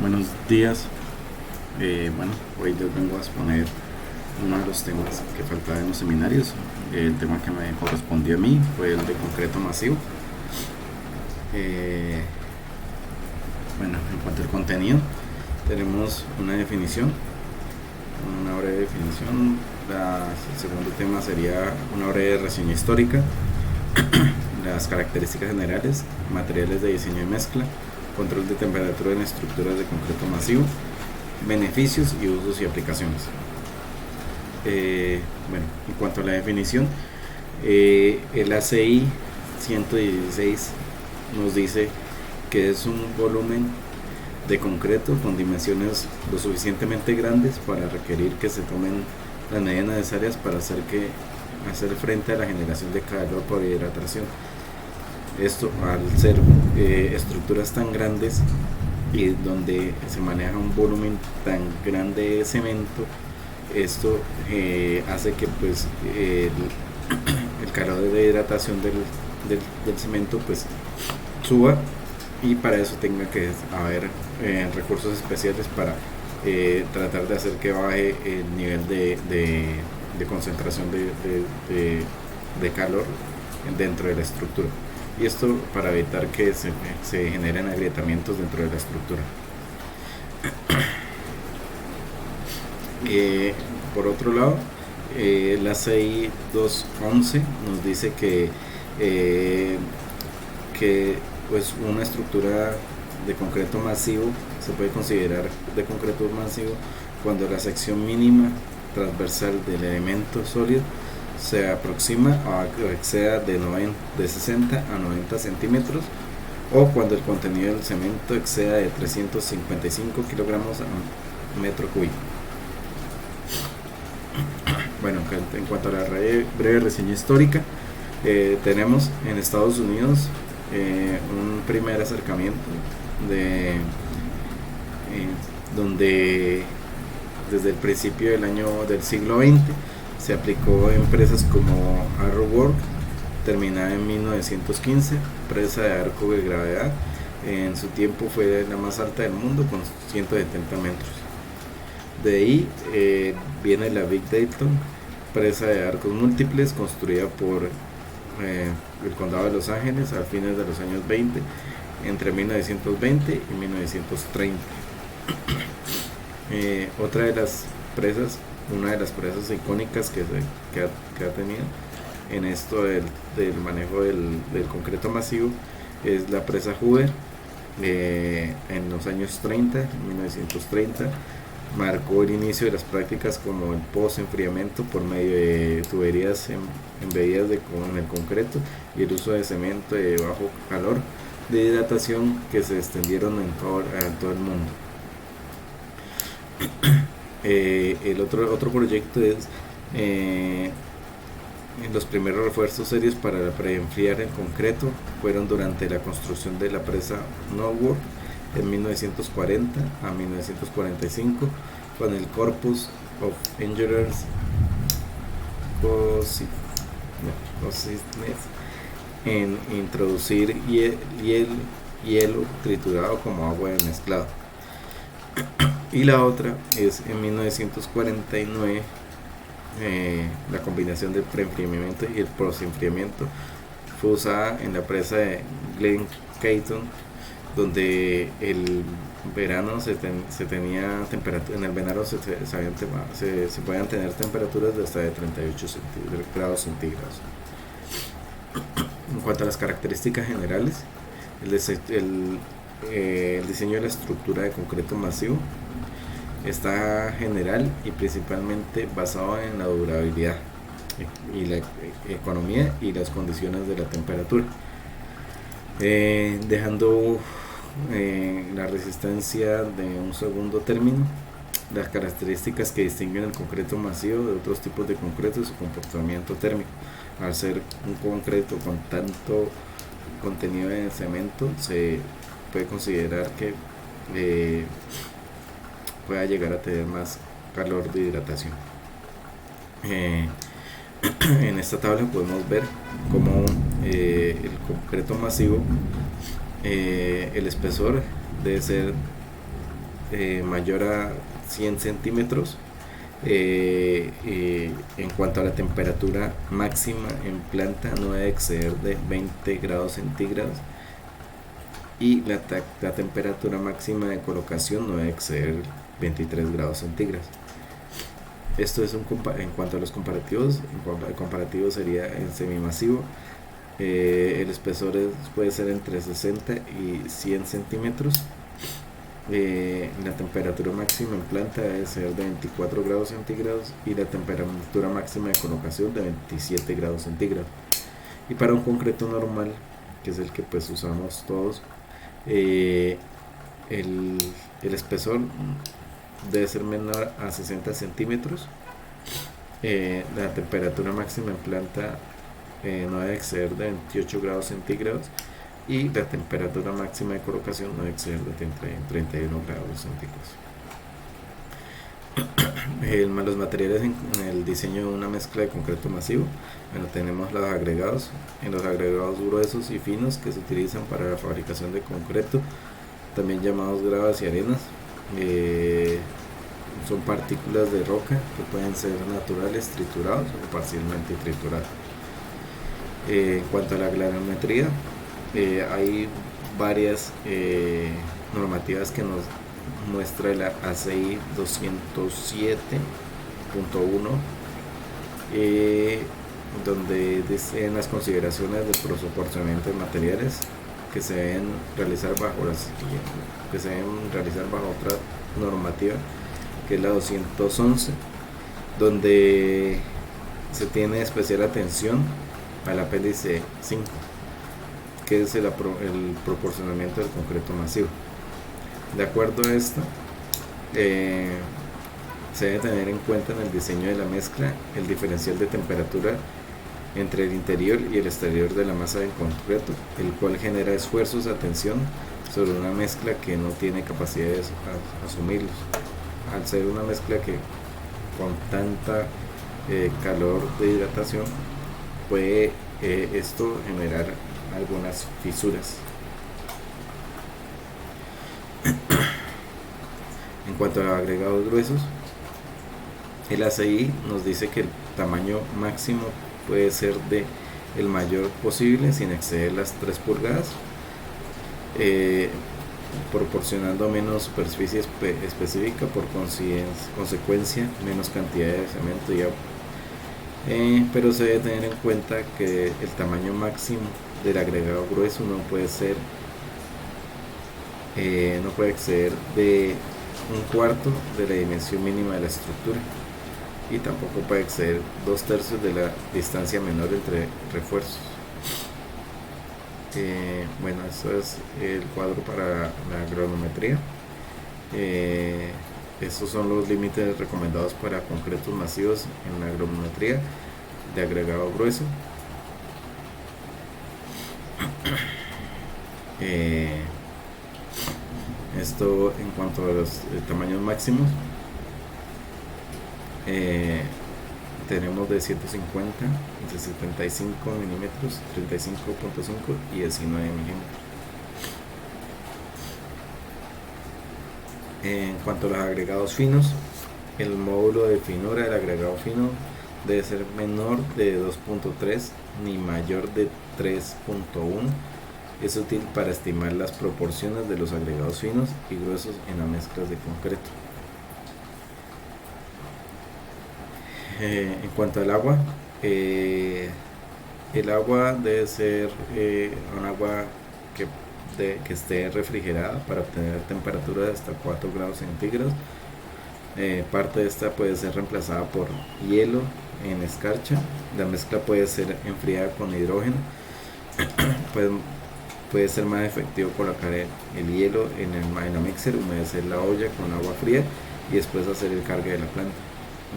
Buenos días. Bueno, hoy les vengo a exponer uno de los temas que faltaba en los seminarios. El tema que me correspondió a mí fue el de concreto masivo. Eh, bueno, en cuanto al contenido, tenemos una definición, una breve definición. El segundo tema sería una breve reseña histórica, las características generales, materiales de diseño y mezcla, control de temperatura en estructuras de concreto masivo, beneficios y usos y aplicaciones. Bueno, en cuanto a la definición, el ACI 116 nos dice que es un volumen de concreto con dimensiones lo suficientemente grandes para requerir que se tomen las medidas necesarias para hacer frente a la generación de calor por hidratación. Esto, al ser estructuras tan grandes y donde se maneja un volumen tan grande de cemento, esto hace que pues el calor de hidratación del cemento pues suba, y para eso tenga que haber recursos especiales para tratar de hacer que baje el nivel de concentración de calor dentro de la estructura, y esto para evitar que se generen agrietamientos dentro de la estructura. Por otro lado, la CI 211 nos dice que pues una estructura de concreto masivo se puede considerar de concreto masivo cuando la sección mínima transversal del elemento sólido se aproxima o exceda de 60 a 90 centímetros, o cuando el contenido del cemento exceda de 355 kilogramos a metro cúbico. Bueno, en cuanto a la breve reseña histórica, tenemos en Estados Unidos un primer acercamiento donde desde el principio del siglo XX se aplicó en empresas como Arrowwork, terminada en 1915, presa de arco de gravedad. En su tiempo fue la más alta del mundo con 170 metros. De ahí viene la Big Dayton, presa de arcos múltiples construida por el condado de Los Ángeles a fines de los años 20, entre 1920 y 1930. Una de las presas icónicas que ha tenido en esto del manejo del concreto masivo es la presa Hoover. En los años 30, 1930, marcó el inicio de las prácticas como el post-enfriamiento por medio de tuberías embedidas con el concreto y el uso de cemento de bajo calor de hidratación que se extendieron en todo el mundo. El otro proyecto es los primeros refuerzos serios para preenfriar el concreto fueron durante la construcción de la presa Norwood en 1940 a 1945, con el Corps of Engineers en introducir hielo triturado como agua de mezclado. Y la otra es en 1949, la combinación del preenfriamiento y el postenfriamiento fue usada en la presa de Glen Cayton, donde el verano en el verano se podían tener temperaturas de hasta de 38 grados centígrados. En cuanto a las características generales, el diseño de la estructura de concreto masivo está general y principalmente basado en la durabilidad y la economía y las condiciones de la temperatura, dejando la resistencia de un segundo término. Las características que distinguen el concreto masivo de otros tipos de concreto es su comportamiento térmico. Al ser un concreto con tanto contenido de cemento, se puede considerar que pueda llegar a tener más calor de hidratación. En esta tabla podemos ver cómo el concreto masivo, el espesor debe ser mayor a 100 centímetros. En cuanto a la temperatura máxima en planta, no debe exceder de 20 grados centígrados, y la temperatura máxima de colocación no debe exceder 23 grados centígrados. Esto es en cuanto a los comparativos. El comparativo sería en semimasivo. El espesor puede ser entre 60 y 100 centímetros. La temperatura máxima en planta debe ser de 24 grados centígrados y la temperatura máxima de colocación de 27 grados centígrados. Y para un concreto normal, que es el que pues usamos todos, el espesor debe ser menor a 60 centímetros. La temperatura máxima en planta no debe exceder de 28 grados centígrados y la temperatura máxima de colocación no debe exceder de 31 grados centígrados. Los materiales en el diseño de una mezcla de concreto masivo. Bueno, tenemos los agregados. En los agregados gruesos y finos que se utilizan para la fabricación de concreto, también llamados gravas y arenas, son partículas de roca que pueden ser naturales, triturados o parcialmente triturados. En cuanto a la granulometría, hay varias normativas que nos muestra la ACI 207.1, donde dicen las consideraciones de proporcionamiento de materiales que se deben realizar bajo otra normativa, que es la 211, donde se tiene especial atención al apéndice 5, que es el proporcionamiento del concreto masivo. De acuerdo a esto, se debe tener en cuenta en el diseño de la mezcla el diferencial de temperatura entre el interior y el exterior de la masa de concreto, el cual genera esfuerzos a tensión sobre una mezcla que no tiene capacidad de asumirlos. Al ser una mezcla que con tanta calor de hidratación, puede esto generar algunas fisuras. En cuanto a los agregados gruesos, el ACI nos dice que el tamaño máximo puede ser de el mayor posible sin exceder las 3 pulgadas, proporcionando menos superficie específica, por consecuencia menos cantidad de cemento y agua. Pero se debe tener en cuenta que el tamaño máximo del agregado grueso no puede exceder de un cuarto de la dimensión mínima de la estructura, y tampoco puede exceder 2/3 de la distancia menor entre refuerzos. Bueno, eso es el cuadro para la granulometría. Estos son los límites recomendados para concretos masivos en la granulometría de agregado grueso. Esto en cuanto a los tamaños máximos, tenemos de 150, de 75 milímetros, 35.5 y 19 milímetros. En cuanto a los agregados finos, el módulo de finura del agregado fino debe ser menor de 2.3 ni mayor de 3.1. Es útil para estimar las proporciones de los agregados finos y gruesos en las mezclas de concreto. En cuanto al agua, el agua debe ser un agua que esté refrigerada para obtener temperaturas de hasta 4 grados centígrados. Parte de esta puede ser reemplazada por hielo en escarcha. La mezcla puede ser enfriada con hidrógeno. Puede ser más efectivo colocar el hielo en la mixer, humedecer la olla con agua fría y después hacer el cargue de la planta.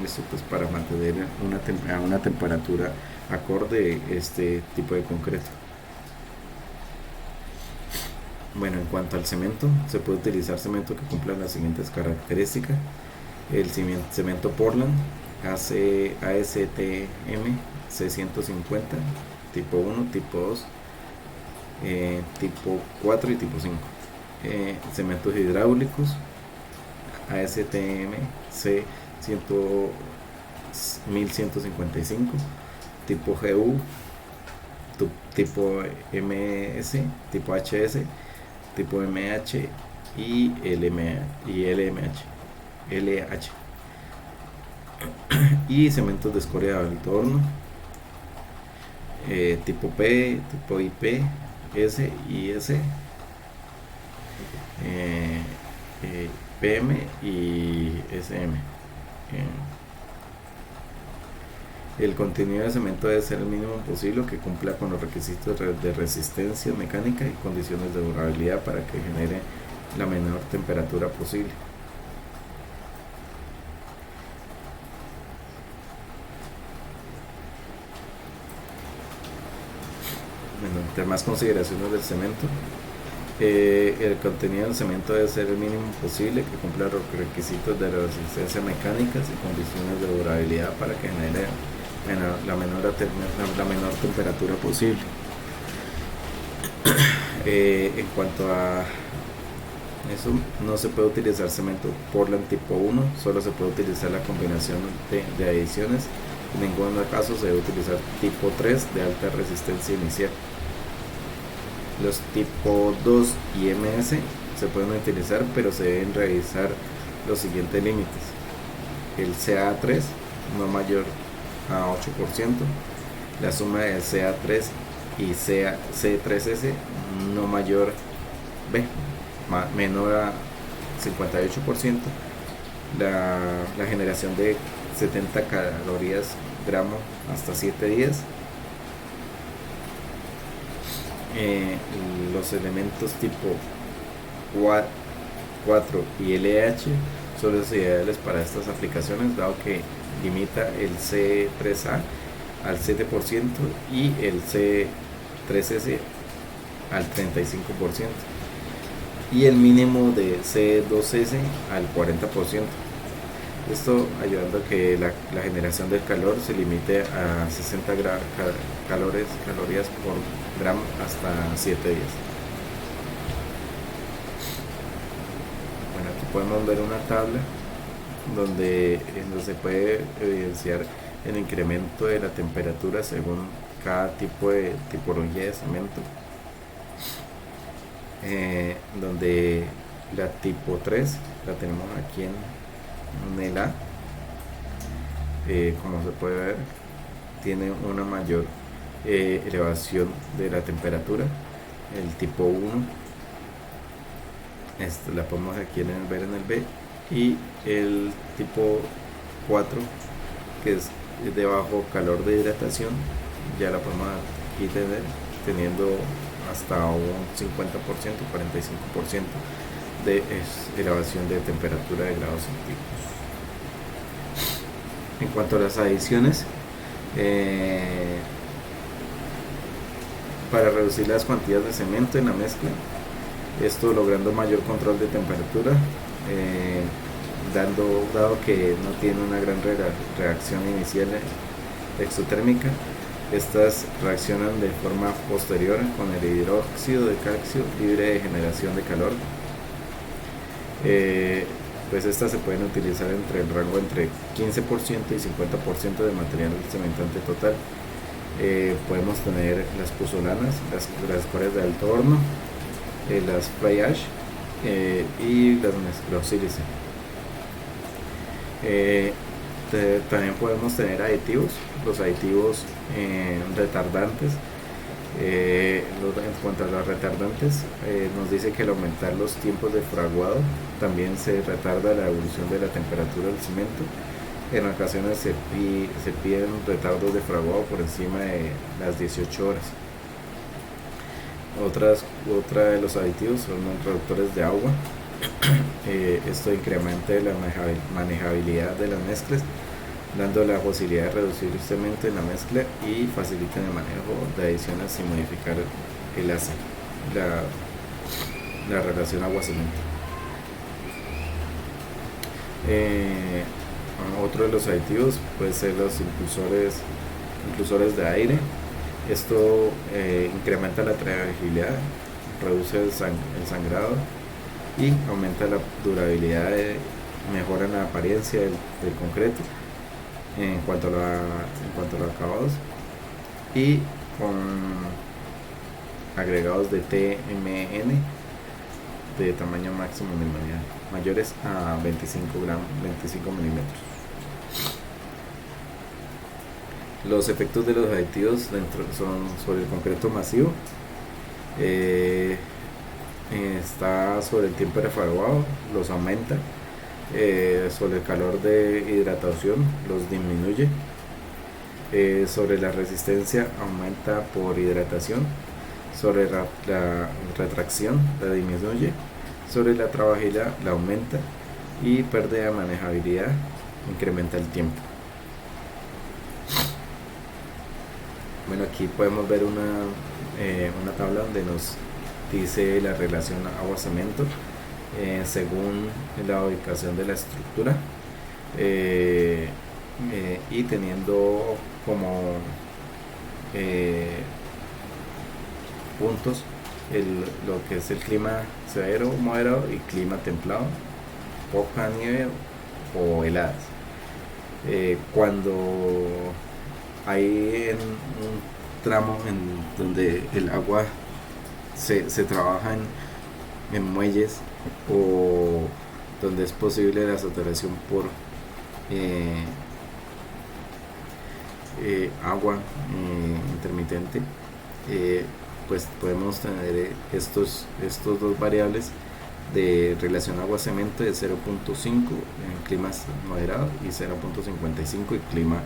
Esto pues para mantener una temperatura acorde este tipo de concreto. Bueno, en cuanto al cemento, se puede utilizar cemento que cumpla las siguientes características. El cemento Portland ASTM C150, tipo 1, tipo 2, tipo 4 y tipo 5. Cementos hidráulicos, ASTM C 1155, tipo GU, tipo MS, tipo HS, tipo MH y LH, y cementos de escoria de entorno, tipo P, tipo IP, S y S, PM y SM. El contenido de cemento debe ser el mínimo posible, que cumpla con los requisitos de resistencia mecánica y condiciones de durabilidad para que genere la menor temperatura posible. Bueno, entre más consideraciones del cemento, el contenido del cemento debe ser el mínimo posible, que cumpla los requisitos de resistencia mecánica y condiciones de durabilidad para que genere la menor temperatura posible. En cuanto a eso, no se puede utilizar cemento Portland tipo 1, solo se puede utilizar la combinación de adiciones. En ningún caso se debe utilizar tipo 3 de alta resistencia inicial. Los tipo 2 y MS se pueden utilizar, pero se deben revisar los siguientes límites: el CA3 no mayor a 8%, la suma del CA3 y C3S no mayor menor a 58%, la generación de 70 calorías gramo hasta 7 días. Los elementos tipo 4 y LH son los ideales para estas aplicaciones, dado que limita el C3A al 7% y el C3S al 35%, y el mínimo de C2S al 40%. Esto ayudando a que la generación del calor se limite a 60 calorías por gramo hasta 7 días. Bueno, aquí podemos ver una tabla donde se puede evidenciar el incremento de la temperatura según cada tipología de cemento, donde la tipo 3 la tenemos aquí en el A. Como se puede ver, tiene una mayor elevación de la temperatura. El tipo 1, la podemos aquí ver en el B, y el tipo 4, que es de bajo calor de hidratación, ya la podemos aquí tener teniendo hasta un 50%, 45% de elevación de temperatura de grados centígrados. En cuanto a las adiciones, para reducir las cuantías de cemento en la mezcla, esto logrando mayor control de temperatura, dado que no tiene una gran reacción inicial exotérmica, estas reaccionan de forma posterior con el hidróxido de calcio libre de generación de calor. Pues estas se pueden utilizar entre el rango entre 15% y 50% de material cementante total. Podemos tener las pozolanas, las escorias de alto horno, las fly ash y las mezclosílice. También podemos tener aditivos, los aditivos retardantes. En cuanto a los retardantes, nos dice que al aumentar los tiempos de fraguado también se retarda la evolución de la temperatura del cemento. En ocasiones se piden retardos de fraguado por encima de las 18 horas. Otra de los aditivos son los reductores de agua. Esto incrementa la manejabilidad de las mezclas, dando la posibilidad de reducir el cemento en la mezcla y facilita el manejo de adiciones sin modificar el ACE, la relación agua-cemento. Otro de los aditivos puede ser los impulsores de aire. Esto incrementa la trabajabilidad, reduce el sangrado y aumenta la durabilidad mejoran la apariencia del concreto en cuanto a los acabados, y con agregados de TMN de tamaño máximo minimal, mayores a 25 milímetros. Los efectos de los aditivos son sobre el concreto masivo. Está sobre el tiempo de fraguado, los aumenta. Sobre el calor de hidratación, los disminuye. Sobre la resistencia, aumenta por hidratación. Sobre la retracción, la disminuye. Sobre la trabajabilidad, la aumenta. Y pérdida de manejabilidad, incrementa el tiempo. Bueno, aquí podemos ver una tabla donde nos dice la relación agua-cemento según la ubicación de la estructura, y teniendo como puntos lo que es el clima severo, moderado y clima templado, poca nieve o heladas. Cuando hay en un tramo donde el agua se trabaja en muelles, o donde es posible la saturación por agua intermitente, pues podemos tener estos dos variables de relación agua-cemento de 0.5 en climas moderados y 0.55 en clima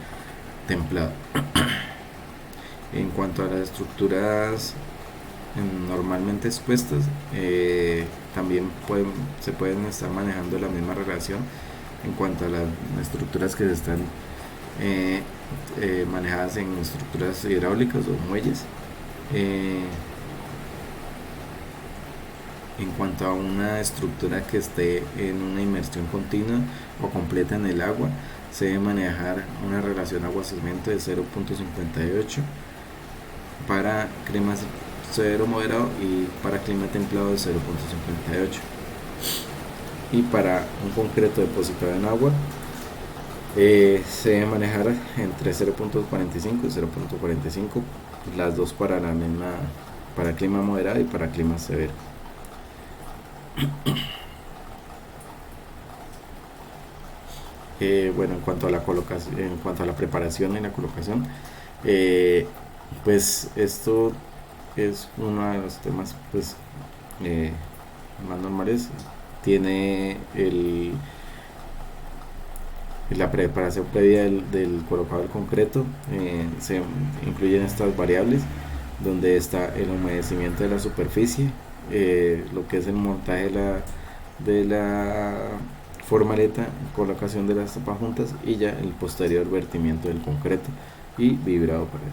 templado. En cuanto a las estructuras normalmente expuestas, también se pueden estar manejando la misma relación en cuanto a las estructuras que se están manejadas en estructuras hidráulicas o muelles. En cuanto a una estructura que esté en una inmersión continua o completa en el agua, se debe manejar una relación agua-cemento de 0.58 para clima severo moderado y para clima templado de 0.58. Y para un concreto depositado en agua, se debe manejar entre 0.45 y 0.45, las dos para para clima moderado y para clima severo. Bueno, en cuanto a la colocación, en cuanto a la preparación y la colocación, pues esto es uno de los temas pues más normales. Tiene la preparación previa del colocado del concreto. Se incluyen estas variables, donde está el humedecimiento de la superficie, lo que es el montaje de la formaleta, colocación de las tapas juntas y ya el posterior vertimiento del concreto y vibrado para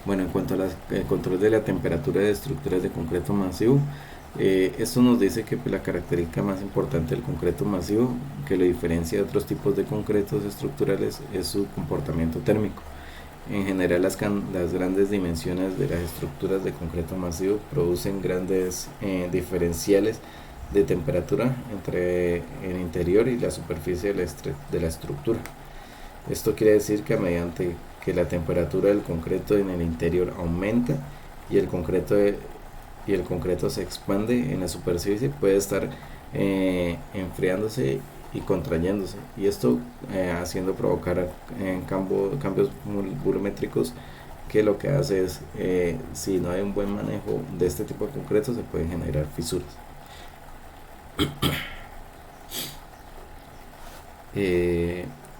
Bueno, en cuanto al control de la temperatura de estructuras de concreto masivo, esto nos dice que la característica más importante del concreto masivo, que lo diferencia de otros tipos de concretos estructurales, es su comportamiento térmico. En general, las grandes dimensiones de las estructuras de concreto masivo producen grandes diferenciales de temperatura entre el interior y la superficie de la estructura. Esto quiere decir que a medida que la temperatura del concreto en el interior aumenta y el concreto se expande en la superficie, puede estar enfriándose y contrayéndose, y esto haciendo provocar cambios volumétricos, que lo que hace es, si no hay un buen manejo de este tipo de concreto, se pueden generar fisuras.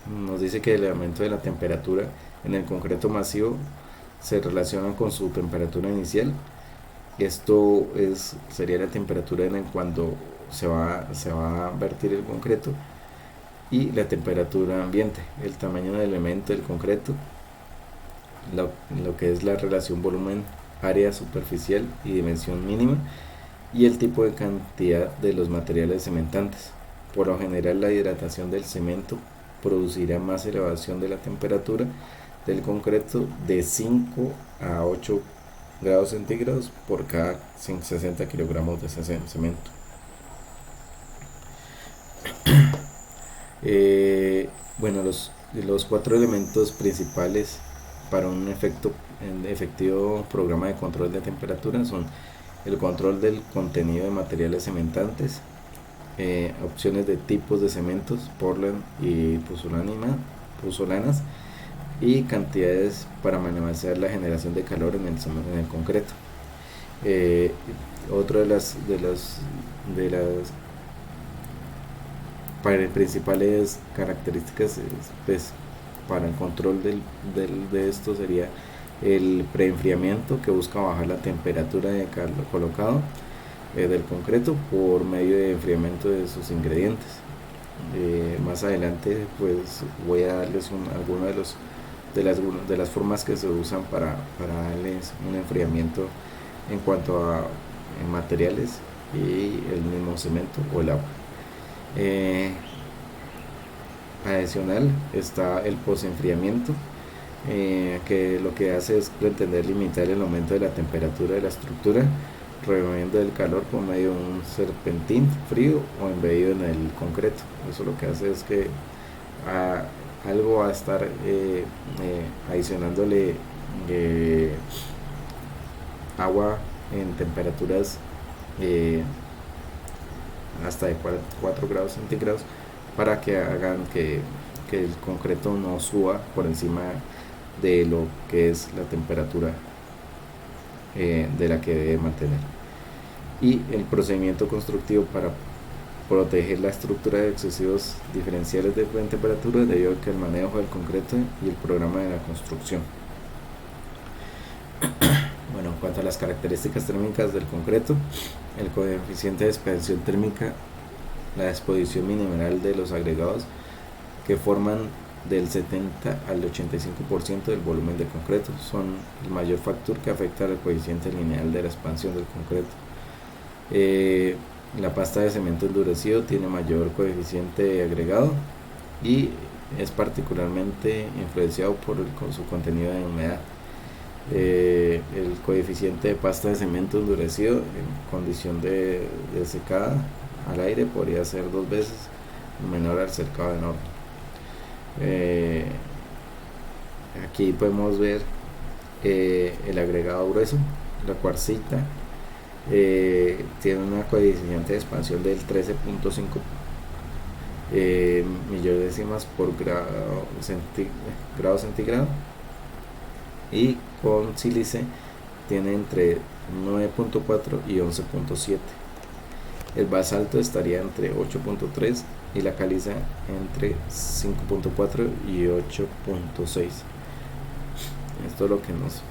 Nos dice que el aumento de la temperatura en el concreto masivo se relaciona con su temperatura inicial. Esto sería la temperatura cuando se va a vertir el concreto, y la temperatura ambiente, el tamaño del elemento del concreto, lo que es la relación volumen, área superficial y dimensión mínima, y el tipo de cantidad de los materiales cementantes. Por lo general, la hidratación del cemento producirá más elevación de la temperatura del concreto de 5 a 8 grados centígrados por cada 60 kilogramos de cemento. Bueno, los cuatro elementos principales para un efectivo programa de control de temperatura son el control del contenido de materiales cementantes, opciones de tipos de cementos, Portland y puzzolanas, y cantidades para minimizar la generación de calor en el concreto. Otro de las principales características pues, para el control de esto sería el preenfriamiento, que busca bajar la temperatura de colocado del concreto por medio de enfriamiento de sus ingredientes. Más adelante pues voy a darles algunas de las formas que se usan para darles un enfriamiento en cuanto a materiales y el mismo cemento o el agua. Adicional está el posenfriamiento, que lo que hace es pretender limitar el aumento de la temperatura de la estructura, removiendo el calor por medio de un serpentín frío o embedido en el concreto. Eso lo que hace es que algo va a estar adicionándole agua en temperaturas hasta de 4 grados centígrados para que hagan que el concreto no suba por encima de lo que es la temperatura de la que debe mantener. Y el procedimiento constructivo para proteger la estructura de excesivos diferenciales de temperatura debido a que el manejo del concreto y el programa de la construcción. Bueno, en cuanto a las características térmicas del concreto, el coeficiente de expansión térmica, la exposición minimal de los agregados que forman del 70 al 85% del volumen de concreto son el mayor factor que afecta al coeficiente lineal de la expansión del concreto. La pasta de cemento endurecido tiene mayor coeficiente de agregado y es particularmente influenciado por su contenido de humedad. El coeficiente de pasta de cemento endurecido en condición de secada al aire podría ser 2 veces menor al secado en horno. Aquí podemos ver el agregado grueso, la cuarcita, tiene una coeficiente de expansión del 13.5 millonésimas por grado centígrado, y con sílice tiene entre 9.4 y 11.7. El basalto estaría entre 8.3 y la caliza entre 5.4 y 8.6. Esto es lo que nos...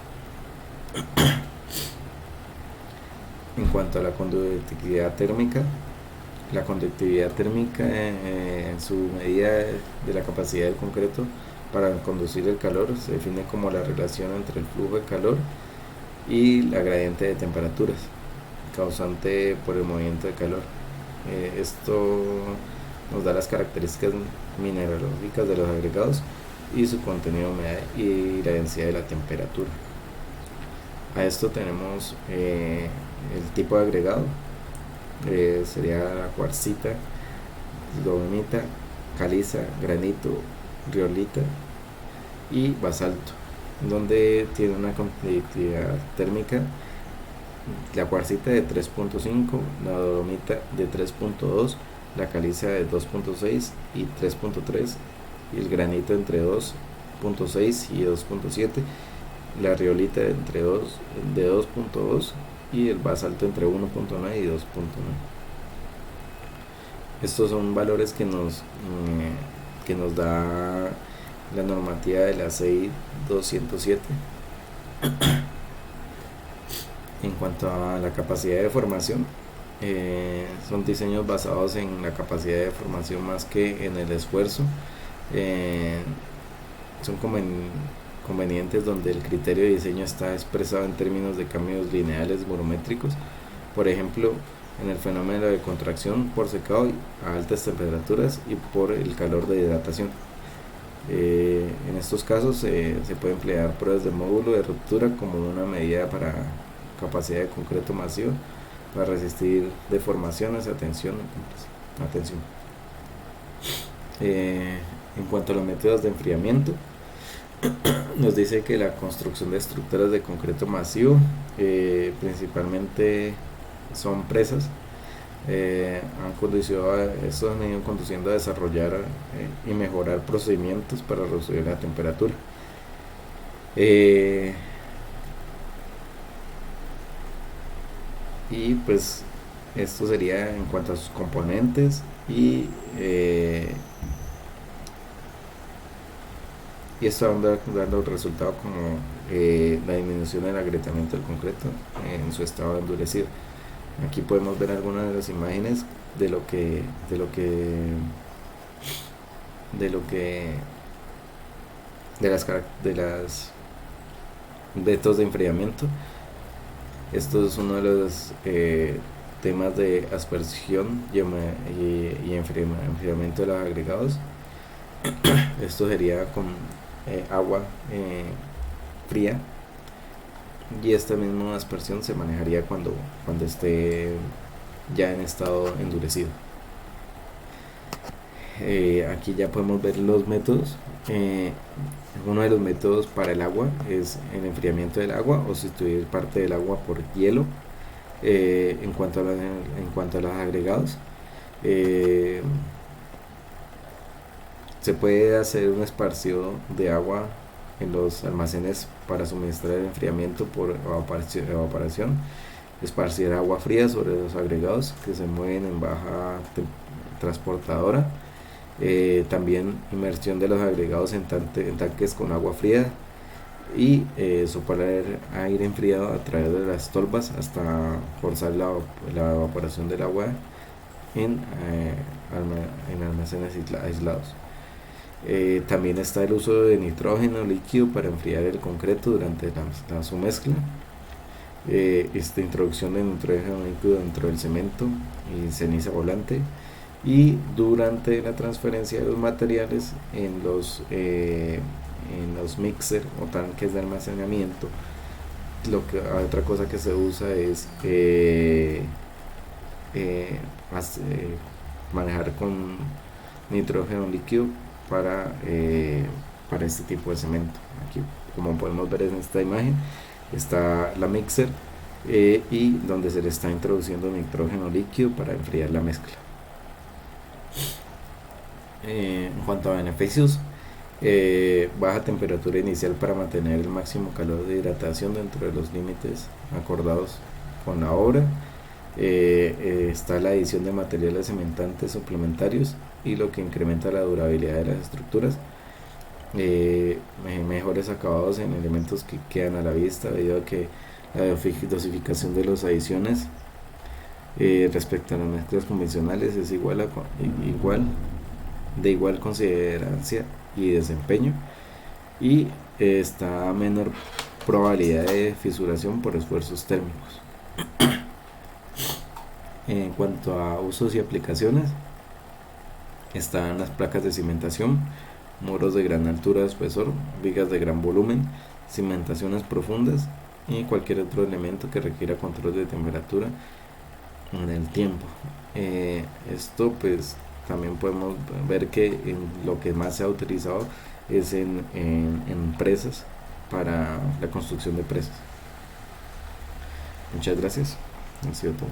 En cuanto a la conductividad térmica, la conductividad térmica en su medida de la capacidad del concreto para conducir el calor se define como la relación entre el flujo de calor y la gradiente de temperaturas causante por el movimiento de calor. Esto nos da las características mineralógicas de los agregados y su contenido de humedad y la densidad de la temperatura. A esto tenemos el tipo de agregado, sería la cuarcita, dolomita, caliza, granito, riolita y basalto, donde tiene una conductividad térmica: la cuarcita de 3.5, la dolomita de 3.2, la caliza de 2.6 y 3.3, y el granito entre 2.6 y 2.7, la riolita de 2.2 y el basalto entre 1.9 y 2.9. Estos son valores que nos da la normativa de la CI 207. En cuanto a la capacidad de formación, son diseños basados en la capacidad de formación más que en el esfuerzo. Son convenientes donde el criterio de diseño está expresado en términos de cambios lineales volumétricos, por ejemplo en el fenómeno de contracción por secado a altas temperaturas y por el calor de hidratación. En estos casos se puede emplear pruebas de módulo de ruptura como una medida para capacidad de concreto masivo para resistir deformaciones. Atención. En cuanto a los métodos de enfriamiento, nos dice que la construcción de estructuras de concreto masivo, principalmente son presas, estos han ido conduciendo a desarrollar y mejorar procedimientos para reducir la temperatura. Y pues esto sería en cuanto a sus componentes y esto dando el resultado como la disminución del agrietamiento del concreto en su estado endurecido. Aquí podemos ver algunas de las imágenes de lo que de lo que de lo que de las métodos de enfriamiento. Esto es uno de los temas de aspersión y enfriamiento de los agregados. Esto sería con agua fría, y esta misma aspersión se manejaría cuando esté ya en estado endurecido. Aquí ya podemos ver los métodos. Uno de los métodos para el agua es el enfriamiento del agua o sustituir parte del agua por hielo. En cuanto a los agregados, se puede hacer un esparcido de agua en los almacenes para suministrar el enfriamiento por evaporación, esparcir agua fría sobre los agregados que se mueven en baja transportadora, también inmersión de los agregados en tanques con agua fría y soplar aire enfriado a través de las tolvas hasta forzar la evaporación del agua en almacenes aislados. También está el uso de nitrógeno líquido para enfriar el concreto durante su mezcla. Esta introducción de nitrógeno líquido dentro del cemento y ceniza volante, y durante la transferencia de los materiales en los mixer o tanques de almacenamiento. Otra cosa que se usa es manejar con nitrógeno líquido para este tipo de cemento. Aquí, como podemos ver en esta imagen, está la mixer y donde se le está introduciendo nitrógeno líquido para enfriar la mezcla. En cuanto a beneficios, baja temperatura inicial para mantener el máximo calor de hidratación dentro de los límites acordados con la obra. Está la adición de materiales cementantes suplementarios, y lo que incrementa la durabilidad de las estructuras. Mejores acabados en elementos que quedan a la vista debido a que la dosificación de las adiciones respecto a las mezclas convencionales es de igual considerancia y desempeño, y está a menor probabilidad de fisuración por esfuerzos térmicos. En cuanto a usos y aplicaciones, están las placas de cimentación, muros de gran altura de espesor, vigas de gran volumen, cimentaciones profundas y cualquier otro elemento que requiera control de temperatura en el tiempo. Esto pues también podemos ver que lo que más se ha utilizado es en presas, para la construcción de presas. Muchas gracias, ha sido todo.